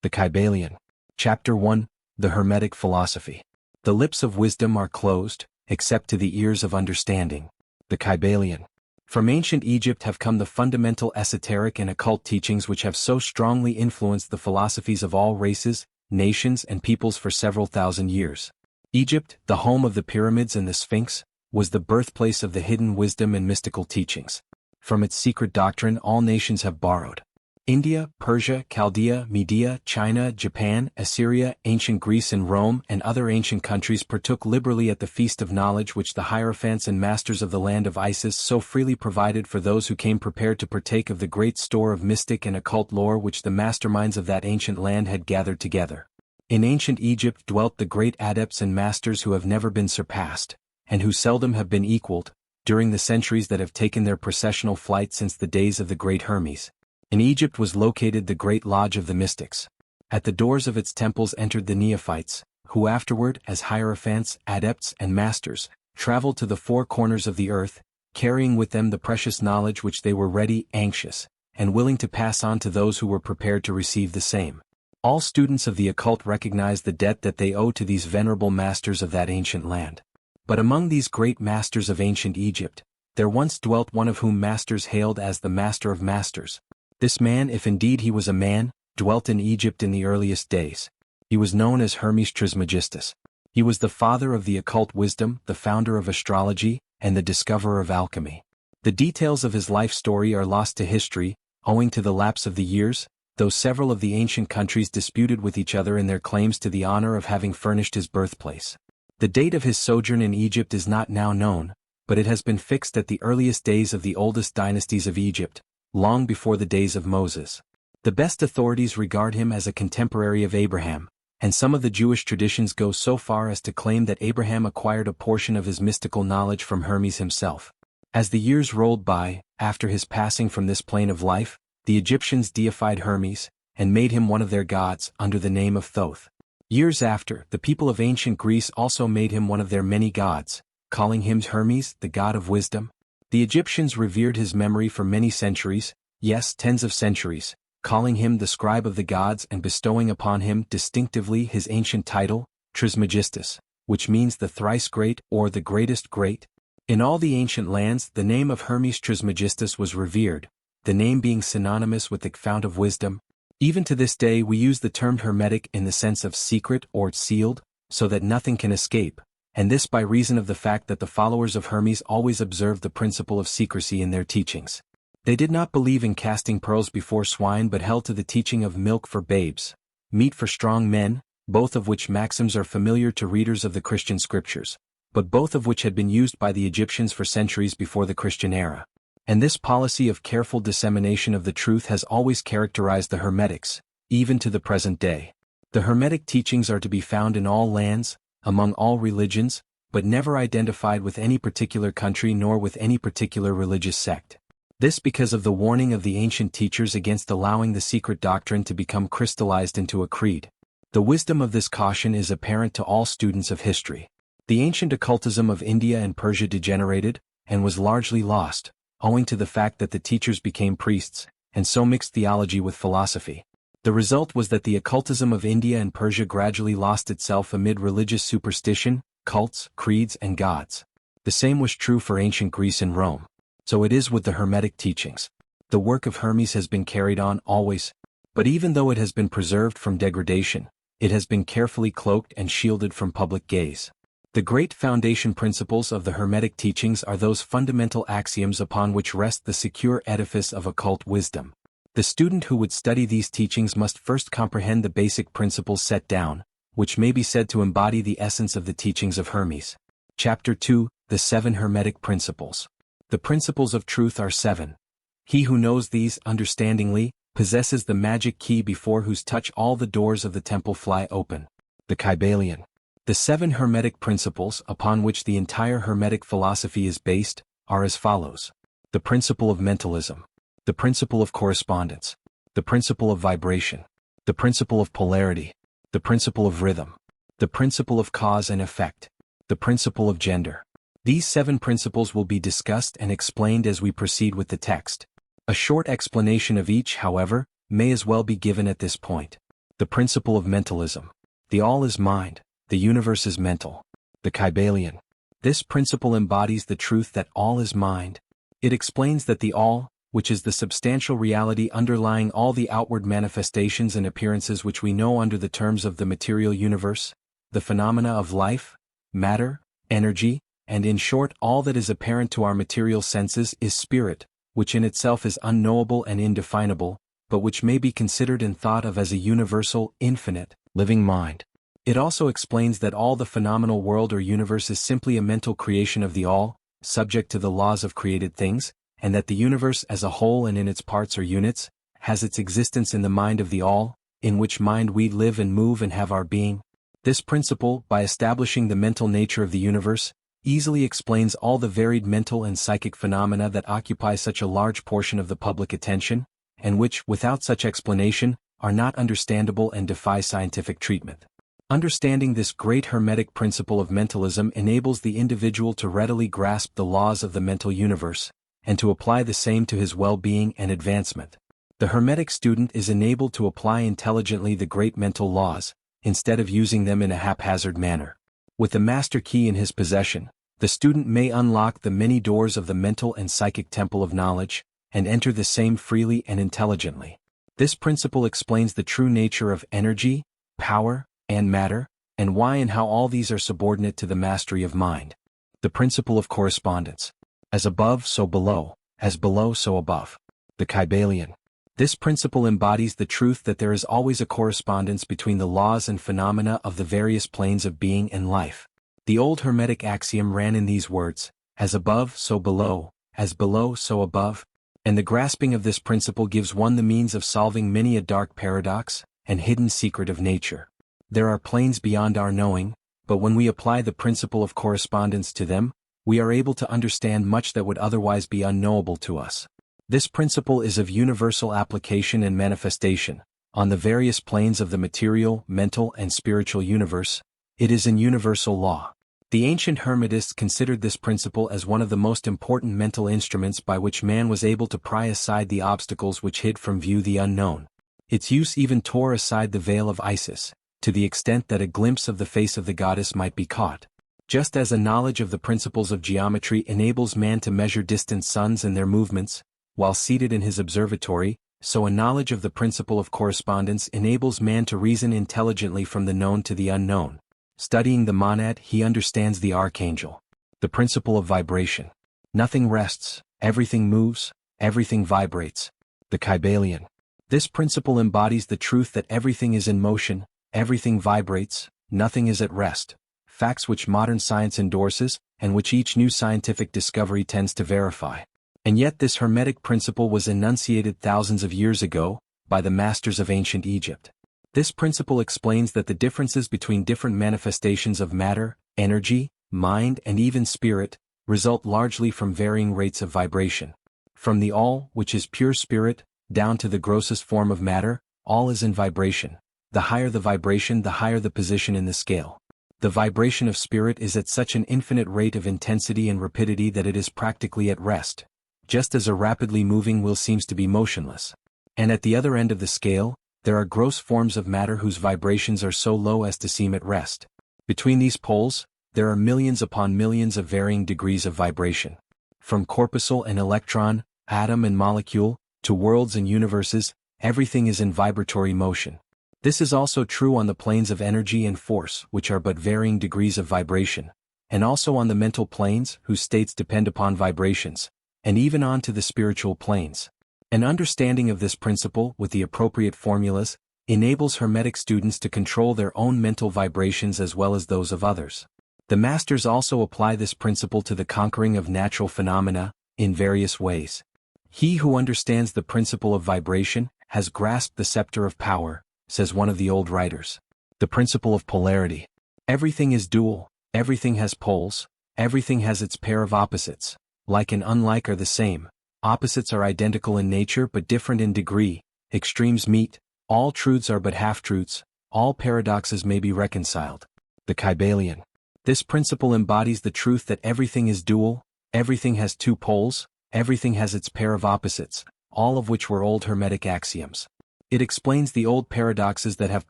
The Kybalion. Chapter 1. The Hermetic Philosophy. The lips of wisdom are closed, except to the ears of understanding. The Kybalion. From ancient Egypt have come the fundamental esoteric and occult teachings which have so strongly influenced the philosophies of all races, nations and peoples for several thousand years. Egypt, the home of the pyramids and the Sphinx, was the birthplace of the hidden wisdom and mystical teachings. From its secret doctrine all nations have borrowed. India, Persia, Chaldea, Media, China, Japan, Assyria, ancient Greece and Rome and other ancient countries partook liberally at the feast of knowledge which the hierophants and masters of the land of Isis so freely provided for those who came prepared to partake of the great store of mystic and occult lore which the masterminds of that ancient land had gathered together. In ancient Egypt dwelt the great adepts and masters who have never been surpassed, and who seldom have been equaled, during the centuries that have taken their processional flight since the days of the great Hermes. In Egypt was located the great lodge of the mystics. At the doors of its temples entered the neophytes, who afterward, as hierophants, adepts, and masters, traveled to the four corners of the earth, carrying with them the precious knowledge which they were ready, anxious, and willing to pass on to those who were prepared to receive the same. All students of the occult recognize the debt that they owe to these venerable masters of that ancient land. But among these great masters of ancient Egypt, there once dwelt one of whom masters hailed as the Master of Masters. This man, if indeed he was a man, dwelt in Egypt in the earliest days. He was known as Hermes Trismegistus. He was the father of the occult wisdom, the founder of astrology, and the discoverer of alchemy. The details of his life story are lost to history, owing to the lapse of the years, though several of the ancient countries disputed with each other in their claims to the honor of having furnished his birthplace. The date of his sojourn in Egypt is not now known, but it has been fixed at the earliest days of the oldest dynasties of Egypt, long before the days of Moses. The best authorities regard him as a contemporary of Abraham, and some of the Jewish traditions go so far as to claim that Abraham acquired a portion of his mystical knowledge from Hermes himself. As the years rolled by, after his passing from this plane of life, the Egyptians deified Hermes, and made him one of their gods, under the name of Thoth. Years after, the people of ancient Greece also made him one of their many gods, calling him Hermes, the god of wisdom. The Egyptians revered his memory for many centuries, yes, tens of centuries, calling him the scribe of the gods and bestowing upon him distinctively his ancient title, Trismegistus, which means the thrice great or the greatest great. In all the ancient lands the name of Hermes Trismegistus was revered, the name being synonymous with the fount of wisdom. Even to this day we use the term Hermetic in the sense of secret or sealed, so that nothing can escape, and this by reason of the fact that the followers of Hermes always observed the principle of secrecy in their teachings. They did not believe in casting pearls before swine but held to the teaching of milk for babes, meat for strong men, both of which maxims are familiar to readers of the Christian scriptures, but both of which had been used by the Egyptians for centuries before the Christian era. And this policy of careful dissemination of the truth has always characterized the Hermetics, even to the present day. The Hermetic teachings are to be found in all lands, among all religions, but never identified with any particular country nor with any particular religious sect. This because of the warning of the ancient teachers against allowing the secret doctrine to become crystallized into a creed. The wisdom of this caution is apparent to all students of history. The ancient occultism of India and Persia degenerated, and was largely lost, owing to the fact that the teachers became priests, and so mixed theology with philosophy. The result was that the occultism of India and Persia gradually lost itself amid religious superstition, cults, creeds, and gods. The same was true for ancient Greece and Rome. So it is with the Hermetic teachings. The work of Hermes has been carried on always, but even though it has been preserved from degradation, it has been carefully cloaked and shielded from public gaze. The great foundation principles of the Hermetic teachings are those fundamental axioms upon which rest the secure edifice of occult wisdom. The student who would study these teachings must first comprehend the basic principles set down, which may be said to embody the essence of the teachings of Hermes. Chapter 2, The 7 Hermetic Principles. The principles of truth are 7. He who knows these understandingly, possesses the magic key before whose touch all the doors of the temple fly open. The Kybalion. The 7 Hermetic principles, upon which the entire Hermetic philosophy is based, are as follows. The principle of mentalism. The principle of correspondence, the principle of vibration, the principle of polarity, the principle of rhythm, the principle of cause and effect, the principle of gender. These 7 principles will be discussed and explained as we proceed with the text. A short explanation of each, however, may as well be given at this point. The principle of mentalism. The all is mind, the universe is mental. The Kybalion. This principle embodies the truth that all is mind. It explains that the all, which is the substantial reality underlying all the outward manifestations and appearances which we know under the terms of the material universe, the phenomena of life, matter, energy, and in short all that is apparent to our material senses is spirit, which in itself is unknowable and indefinable, but which may be considered and thought of as a universal, infinite, living mind. It also explains that all the phenomenal world or universe is simply a mental creation of the all, subject to the laws of created things, and that the universe as a whole and in its parts or units, has its existence in the mind of the all, in which mind we live and move and have our being. This principle, by establishing the mental nature of the universe, easily explains all the varied mental and psychic phenomena that occupy such a large portion of the public attention, and which, without such explanation, are not understandable and defy scientific treatment. Understanding this great Hermetic principle of mentalism enables the individual to readily grasp the laws of the mental universe, and to apply the same to his well-being and advancement. The Hermetic student is enabled to apply intelligently the great mental laws, instead of using them in a haphazard manner. With the master key in his possession, the student may unlock the many doors of the mental and psychic temple of knowledge, and enter the same freely and intelligently. This principle explains the true nature of energy, power, and matter, and why and how all these are subordinate to the mastery of mind. The principle of correspondence. As above, so below, as below, so above. The Kybalion. This principle embodies the truth that there is always a correspondence between the laws and phenomena of the various planes of being and life. The old Hermetic axiom ran in these words, as above, so below, as below, so above, and the grasping of this principle gives one the means of solving many a dark paradox and hidden secret of nature. There are planes beyond our knowing, but when we apply the principle of correspondence to them, we are able to understand much that would otherwise be unknowable to us. This principle is of universal application and manifestation, on the various planes of the material, mental, and spiritual universe. It is an universal law. The ancient Hermetists considered this principle as one of the most important mental instruments by which man was able to pry aside the obstacles which hid from view the unknown. Its use even tore aside the veil of Isis, to the extent that a glimpse of the face of the goddess might be caught. Just as a knowledge of the principles of geometry enables man to measure distant suns and their movements, while seated in his observatory, so a knowledge of the principle of correspondence enables man to reason intelligently from the known to the unknown. Studying the monad, he understands the archangel. The principle of vibration. Nothing rests, everything moves, everything vibrates. The Kybalion. This principle embodies the truth that everything is in motion, everything vibrates, nothing is at rest. Facts which modern science endorses, and which each new scientific discovery tends to verify. And yet this Hermetic principle was enunciated thousands of years ago, by the masters of ancient Egypt. This principle explains that the differences between different manifestations of matter, energy, mind, and even spirit, result largely from varying rates of vibration. From the all, which is pure spirit, down to the grossest form of matter, all is in vibration. The higher the vibration, the higher the position in the scale. The vibration of spirit is at such an infinite rate of intensity and rapidity that it is practically at rest, just as a rapidly moving wheel seems to be motionless. And at the other end of the scale, there are gross forms of matter whose vibrations are so low as to seem at rest. Between these poles, there are millions upon millions of varying degrees of vibration. From corpuscle and electron, atom and molecule, to worlds and universes, everything is in vibratory motion. This is also true on the planes of energy and force, which are but varying degrees of vibration, and also on the mental planes, whose states depend upon vibrations, and even on to the spiritual planes. An understanding of this principle, with the appropriate formulas, enables Hermetic students to control their own mental vibrations as well as those of others. The masters also apply this principle to the conquering of natural phenomena, in various ways. He who understands the principle of vibration, has grasped the scepter of power, says one of the old writers. The principle of polarity. Everything is dual, everything has poles, everything has its pair of opposites. Like and unlike are the same. Opposites are identical in nature but different in degree. Extremes meet. All truths are but half-truths. All paradoxes may be reconciled. The Kybalion. This principle embodies the truth that everything is dual, everything has two poles, everything has its pair of opposites, all of which were old Hermetic axioms. It explains the old paradoxes that have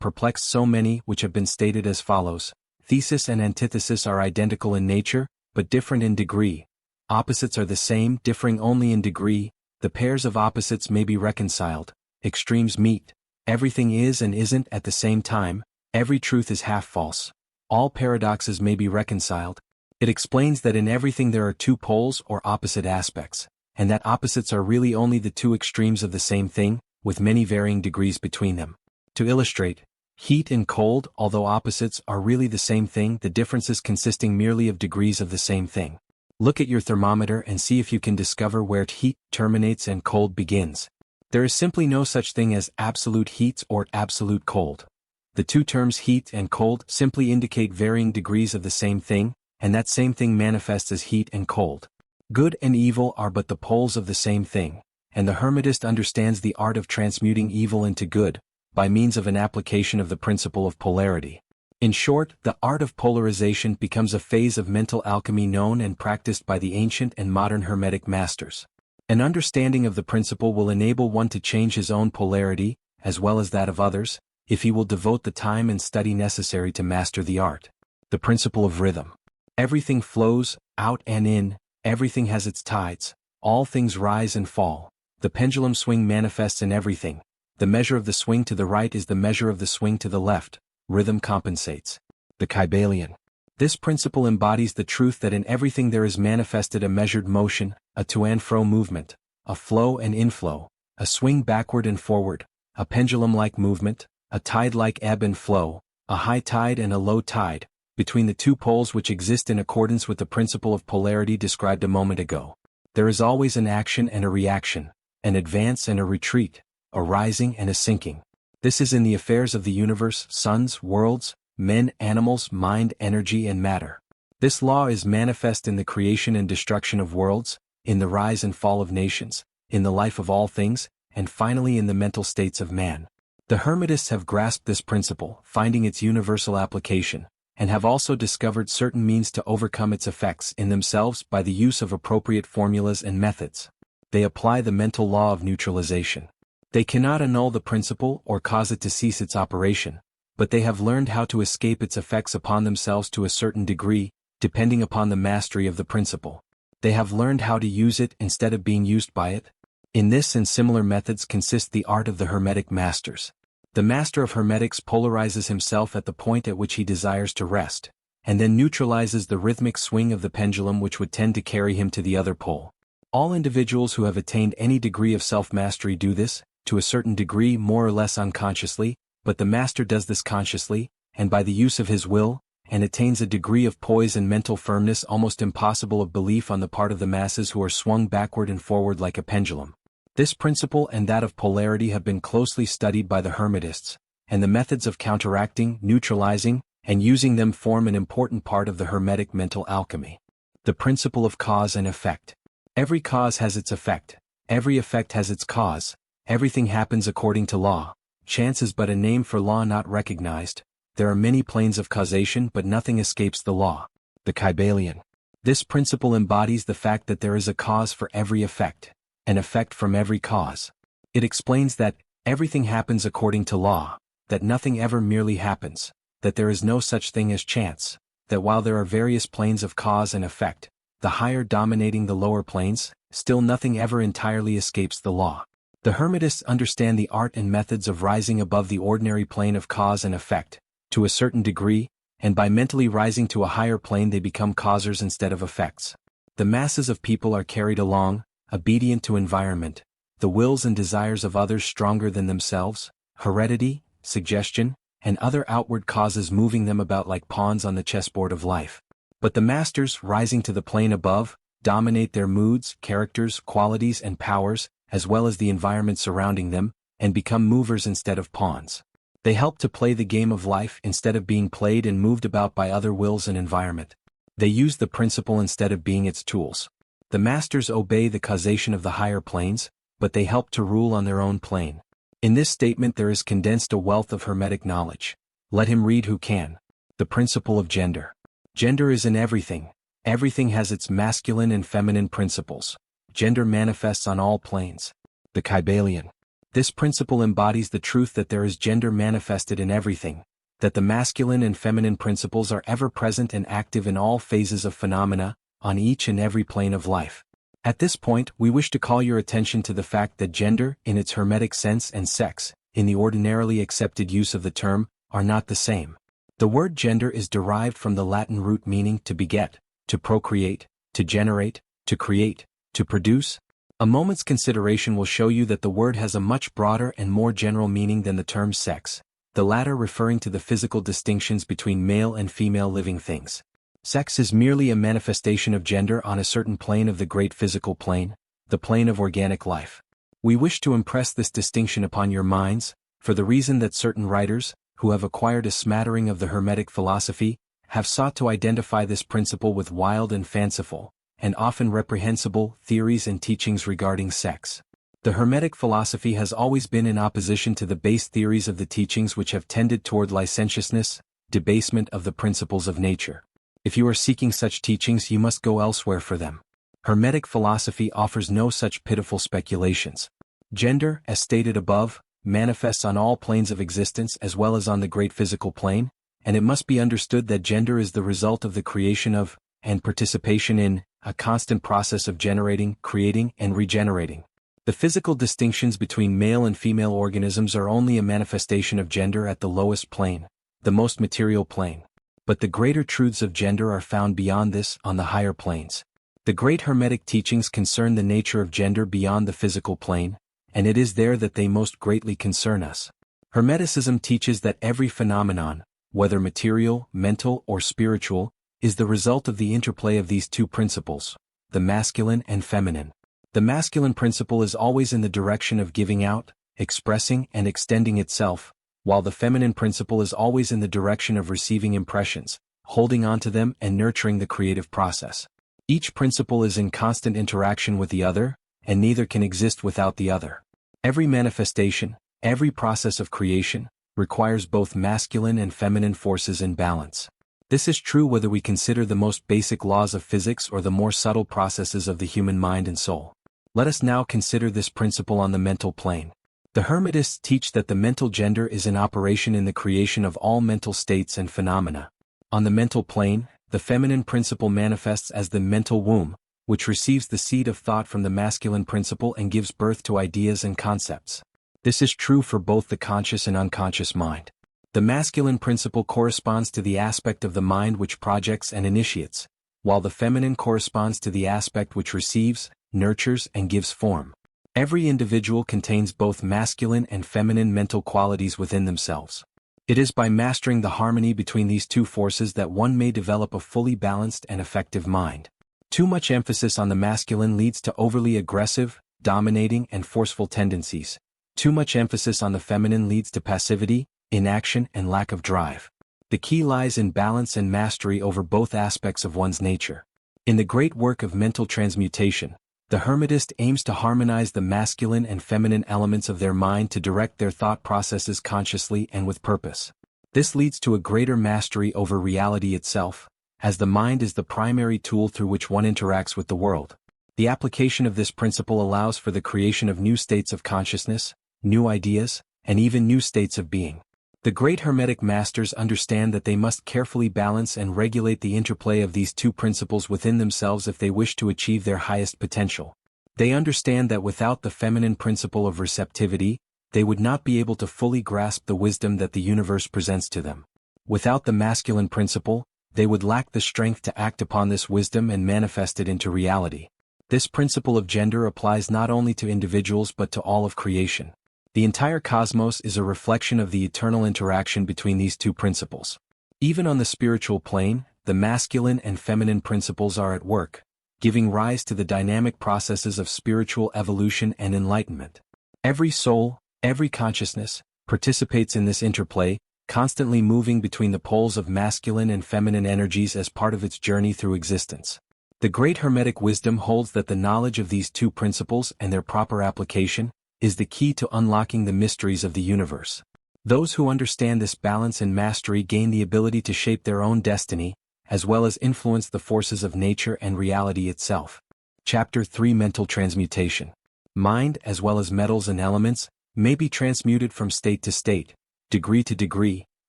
perplexed so many, which have been stated as follows. Thesis and antithesis are identical in nature, but different in degree. Opposites are the same, differing only in degree. The pairs of opposites may be reconciled. Extremes meet. Everything is and isn't at the same time. Every truth is half false. All paradoxes may be reconciled. It explains that in everything there are two poles or opposite aspects, and that opposites are really only the two extremes of the same thing, with many varying degrees between them. To illustrate, heat and cold, although opposites, are really the same thing, the differences consisting merely of degrees of the same thing. Look at your thermometer and see if you can discover where heat terminates and cold begins. There is simply no such thing as absolute heat or absolute cold. The two terms heat and cold simply indicate varying degrees of the same thing, and that same thing manifests as heat and cold. Good and evil are but the poles of the same thing, and the Hermetist understands the art of transmuting evil into good, by means of an application of the principle of polarity. In short, the art of polarization becomes a phase of mental alchemy known and practiced by the ancient and modern Hermetic masters. An understanding of the principle will enable one to change his own polarity, as well as that of others, if he will devote the time and study necessary to master the art. The principle of rhythm. Everything flows, out and in, everything has its tides, all things rise and fall. The pendulum swing manifests in everything. The measure of the swing to the right is the measure of the swing to the left. Rhythm compensates. The Kybalion. This principle embodies the truth that in everything there is manifested a measured motion, a to and fro movement, a flow and inflow, a swing backward and forward, a pendulum-like movement, a tide-like ebb and flow, a high tide and a low tide, between the two poles which exist in accordance with the principle of polarity described a moment ago. There is always an action and a reaction, an advance and a retreat, a rising and a sinking. This is in the affairs of the universe, suns, worlds, men, animals, mind, energy, and matter. This law is manifest in the creation and destruction of worlds, in the rise and fall of nations, in the life of all things, and finally in the mental states of man. The Hermetists have grasped this principle, finding its universal application, and have also discovered certain means to overcome its effects in themselves by the use of appropriate formulas and methods. They apply the mental law of neutralization. They cannot annul the principle or cause it to cease its operation, but they have learned how to escape its effects upon themselves to a certain degree, depending upon the mastery of the principle. They have learned how to use it instead of being used by it. In this and similar methods consist the art of the Hermetic masters. The master of Hermetics polarizes himself at the point at which he desires to rest, and then neutralizes the rhythmic swing of the pendulum which would tend to carry him to the other pole. All individuals who have attained any degree of self-mastery do this, to a certain degree more or less unconsciously, but the master does this consciously, and by the use of his will, and attains a degree of poise and mental firmness almost impossible of belief on the part of the masses who are swung backward and forward like a pendulum. This principle and that of polarity have been closely studied by the Hermetists, and the methods of counteracting, neutralizing, and using them form an important part of the Hermetic mental alchemy. The principle of cause and effect. Every cause has its effect. Every effect has its cause. Everything happens according to law. Chance is but a name for law not recognized. There are many planes of causation but nothing escapes the law. The Kybalion. This principle embodies the fact that there is a cause for every effect, an effect from every cause. It explains that everything happens according to law, that nothing ever merely happens, that there is no such thing as chance, that while there are various planes of cause and effect, the higher dominating the lower planes, still nothing ever entirely escapes the law. The Hermetists understand the art and methods of rising above the ordinary plane of cause and effect, to a certain degree, and by mentally rising to a higher plane they become causers instead of effects. The masses of people are carried along, obedient to environment, the wills and desires of others stronger than themselves, heredity, suggestion, and other outward causes moving them about like pawns on the chessboard of life. But the masters, rising to the plane above, dominate their moods, characters, qualities, and powers, as well as the environment surrounding them, and become movers instead of pawns. They help to play the game of life instead of being played and moved about by other wills and environment. They use the principle instead of being its tools. The masters obey the causation of the higher planes, but they help to rule on their own plane. In this statement there is condensed a wealth of Hermetic knowledge. Let him read who can. The principle of gender. Gender is in everything. Everything has its masculine and feminine principles. Gender manifests on all planes. The Kybalion. This principle embodies the truth that there is gender manifested in everything, that the masculine and feminine principles are ever present and active in all phases of phenomena, on each and every plane of life. At this point, we wish to call your attention to the fact that gender, in its Hermetic sense, and sex, in the ordinarily accepted use of the term, are not the same. The word gender is derived from the Latin root meaning to beget, to procreate, to generate, to create, to produce. A moment's consideration will show you that the word has a much broader and more general meaning than the term sex, the latter referring to the physical distinctions between male and female living things. Sex is merely a manifestation of gender on a certain plane of the great physical plane, the plane of organic life. We wish to impress this distinction upon your minds, for the reason that certain writers, who have acquired a smattering of the Hermetic philosophy, have sought to identify this principle with wild and fanciful, and often reprehensible, theories and teachings regarding sex. The Hermetic philosophy has always been in opposition to the base theories of the teachings which have tended toward licentiousness, debasement of the principles of nature. If you are seeking such teachings, you must go elsewhere for them. Hermetic philosophy offers no such pitiful speculations. Gender, as stated above, manifests on all planes of existence as well as on the great physical plane, and it must be understood that gender is the result of the creation of, and participation in, a constant process of generating, creating, and regenerating. The physical distinctions between male and female organisms are only a manifestation of gender at the lowest plane, the most material plane. But the greater truths of gender are found beyond this, on the higher planes. The great Hermetic teachings concern the nature of gender beyond the physical plane, and it is there that they most greatly concern us. Hermeticism teaches that every phenomenon, whether material, mental, or spiritual, is the result of the interplay of these two principles, the masculine and feminine. The masculine principle is always in the direction of giving out, expressing, and extending itself, while the feminine principle is always in the direction of receiving impressions, holding on to them and nurturing the creative process. Each principle is in constant interaction with the other, and neither can exist without the other. Every manifestation, every process of creation, requires both masculine and feminine forces in balance. This is true whether we consider the most basic laws of physics or the more subtle processes of the human mind and soul. Let us now consider this principle on the mental plane. The Hermetists teach that the mental gender is in operation in the creation of all mental states and phenomena. On the mental plane, the feminine principle manifests as the mental womb, which receives the seed of thought from the masculine principle and gives birth to ideas and concepts. This is true for both the conscious and unconscious mind. The masculine principle corresponds to the aspect of the mind which projects and initiates, while the feminine corresponds to the aspect which receives, nurtures, and gives form. Every individual contains both masculine and feminine mental qualities within themselves. It is by mastering the harmony between these two forces that one may develop a fully balanced and effective mind. Too much emphasis on the masculine leads to overly aggressive, dominating, and forceful tendencies. Too much emphasis on the feminine leads to passivity, inaction, and lack of drive. The key lies in balance and mastery over both aspects of one's nature. In the great work of mental transmutation, the Hermetist aims to harmonize the masculine and feminine elements of their mind to direct their thought processes consciously and with purpose. This leads to a greater mastery over reality itself, as the mind is the primary tool through which one interacts with the world. The application of this principle allows for the creation of new states of consciousness, new ideas, and even new states of being. The great Hermetic masters understand that they must carefully balance and regulate the interplay of these two principles within themselves if they wish to achieve their highest potential. They understand that without the feminine principle of receptivity, they would not be able to fully grasp the wisdom that the universe presents to them. Without the masculine principle, they would lack the strength to act upon this wisdom and manifest it into reality. This principle of gender applies not only to individuals but to all of creation. The entire cosmos is a reflection of the eternal interaction between these two principles. Even on the spiritual plane, the masculine and feminine principles are at work, giving rise to the dynamic processes of spiritual evolution and enlightenment. Every soul, every consciousness, participates in this interplay, constantly moving between the poles of masculine and feminine energies as part of its journey through existence. The great Hermetic wisdom holds that the knowledge of these two principles and their proper application is the key to unlocking the mysteries of the universe. Those who understand this balance and mastery gain the ability to shape their own destiny, as well as influence the forces of nature and reality itself. Chapter 3: Mental Transmutation. Mind, as well as metals and elements, may be transmuted from state to state, degree to degree,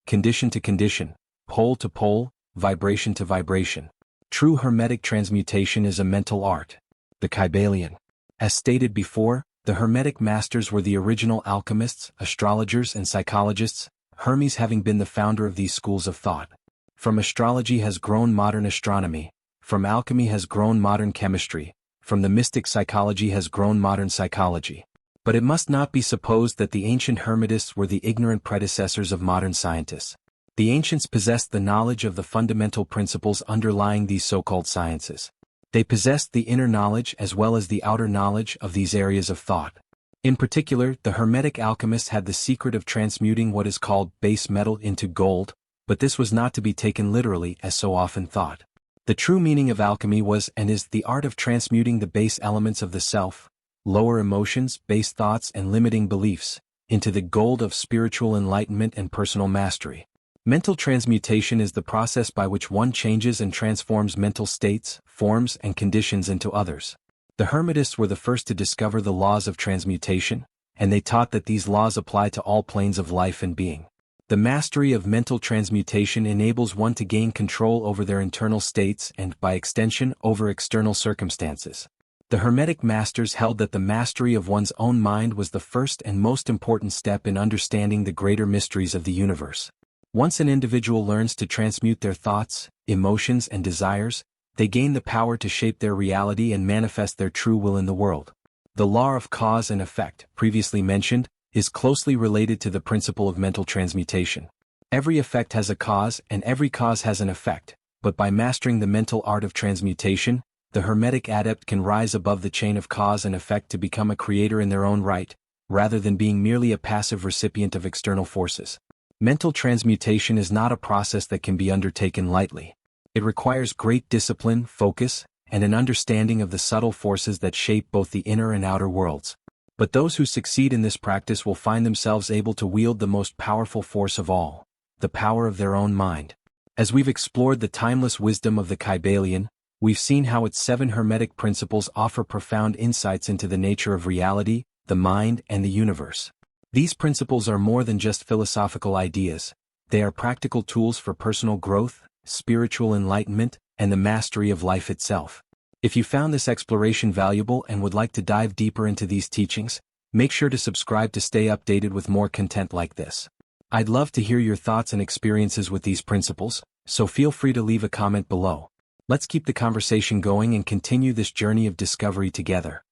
condition to condition, pole to pole, vibration to vibration. True Hermetic transmutation is a mental art. The Kybalion. As stated before, the Hermetic masters were the original alchemists, astrologers and psychologists, Hermes having been the founder of these schools of thought. From astrology has grown modern astronomy, from alchemy has grown modern chemistry, from the mystic psychology has grown modern psychology. But it must not be supposed that the ancient Hermetists were the ignorant predecessors of modern scientists. The ancients possessed the knowledge of the fundamental principles underlying these so-called sciences. They possessed the inner knowledge as well as the outer knowledge of these areas of thought. In particular, the Hermetic alchemists had the secret of transmuting what is called base metal into gold, but this was not to be taken literally as so often thought. The true meaning of alchemy was and is the art of transmuting the base elements of the self, lower emotions, base thoughts and limiting beliefs, into the gold of spiritual enlightenment and personal mastery. Mental transmutation is the process by which one changes and transforms mental states, forms and conditions into others. The Hermetists were the first to discover the laws of transmutation, and they taught that these laws apply to all planes of life and being. The mastery of mental transmutation enables one to gain control over their internal states and, by extension, over external circumstances. The Hermetic masters held that the mastery of one's own mind was the first and most important step in understanding the greater mysteries of the universe. Once an individual learns to transmute their thoughts, emotions and desires, they gain the power to shape their reality and manifest their true will in the world. The law of cause and effect, previously mentioned, is closely related to the principle of mental transmutation. Every effect has a cause and every cause has an effect, but by mastering the mental art of transmutation, the Hermetic adept can rise above the chain of cause and effect to become a creator in their own right, rather than being merely a passive recipient of external forces. Mental transmutation is not a process that can be undertaken lightly. It requires great discipline, focus, and an understanding of the subtle forces that shape both the inner and outer worlds. But those who succeed in this practice will find themselves able to wield the most powerful force of all, the power of their own mind. As we've explored the timeless wisdom of the Kybalion, we've seen how its 7 Hermetic principles offer profound insights into the nature of reality, the mind, and the universe. These principles are more than just philosophical ideas. They are practical tools for personal growth, spiritual enlightenment, and the mastery of life itself. If you found this exploration valuable and would like to dive deeper into these teachings, make sure to subscribe to stay updated with more content like this. I'd love to hear your thoughts and experiences with these principles, so feel free to leave a comment below. Let's keep the conversation going and continue this journey of discovery together.